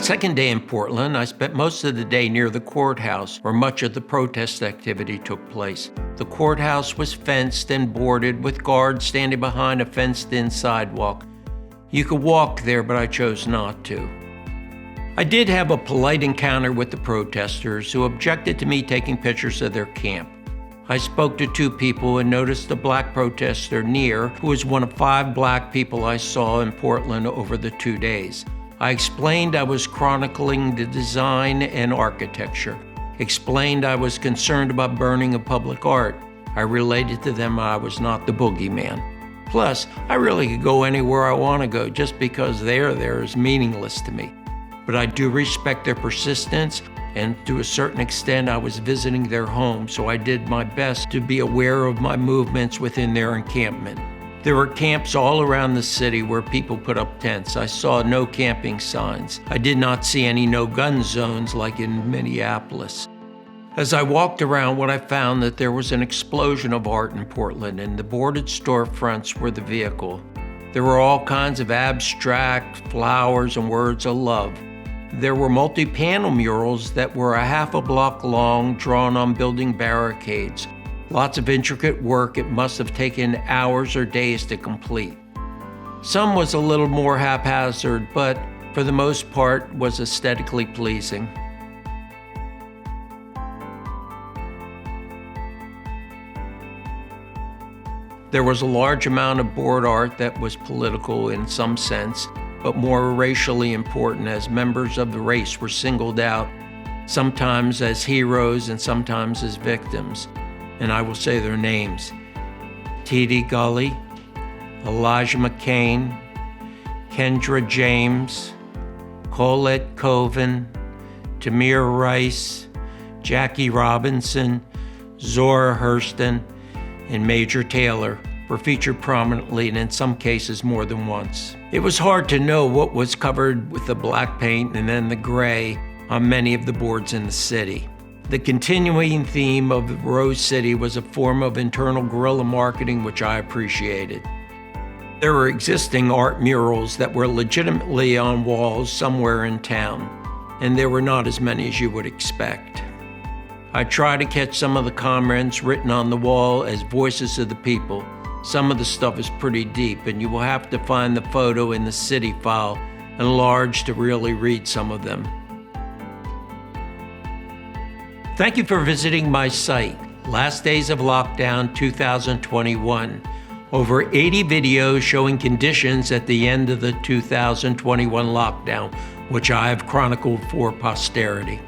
second day in Portland, I spent most of the day near the courthouse where much of the protest activity took place. The courthouse was fenced and boarded with guards standing behind a fenced-in sidewalk. You could walk there, but I chose not to. I did have a polite encounter with the protesters who objected to me taking pictures of their camp. I spoke to 2 people and noticed a black protester near, who was one of 5 black people I saw in Portland over the 2 days. I explained I was chronicling the design and architecture. Explained I was concerned about burning of public art. I related to them I was not the boogeyman. Plus, I really could go anywhere I want to go. Just because they're there is meaningless to me. But I do respect their persistence, and to a certain extent I was visiting their home, so I did my best to be aware of my movements within their encampment. There were camps all around the city where people put up tents. I saw no camping signs. I did not see any no-gun zones like in Minneapolis. As I walked around, what I found that there was an explosion of art in Portland, and the boarded storefronts were the vehicle. There were all kinds of abstract flowers and words of love. There were multi-panel murals that were a half a block long, drawn on building barricades. Lots of intricate work it must have taken hours or days to complete. Some was a little more haphazard, but for the most part was aesthetically pleasing. There was a large amount of board art that was political in some sense, but more racially important, as members of the race were singled out, sometimes as heroes and sometimes as victims. And I will say their names: T.D. Gully, Elijah McCain, Kendra James, Colette Coven, Tamir Rice, Jackie Robinson, Zora Hurston, and Major Taylor were featured prominently, and in some cases more than once. It was hard to know what was covered with the black paint and then the gray on many of the boards in the city. The continuing theme of Rose City was a form of internal guerrilla marketing, which I appreciated. There were existing art murals that were legitimately on walls somewhere in town, and there were not as many as you would expect. I tried to catch some of the comments written on the wall as voices of the people. Some of the stuff is pretty deep, and you will have to find the photo in the city file enlarged to really read some of them. Thank you for visiting my site, Last Days of Lockdown 2021. Over 80 videos showing conditions at the end of the 2021 lockdown, which I have chronicled for posterity.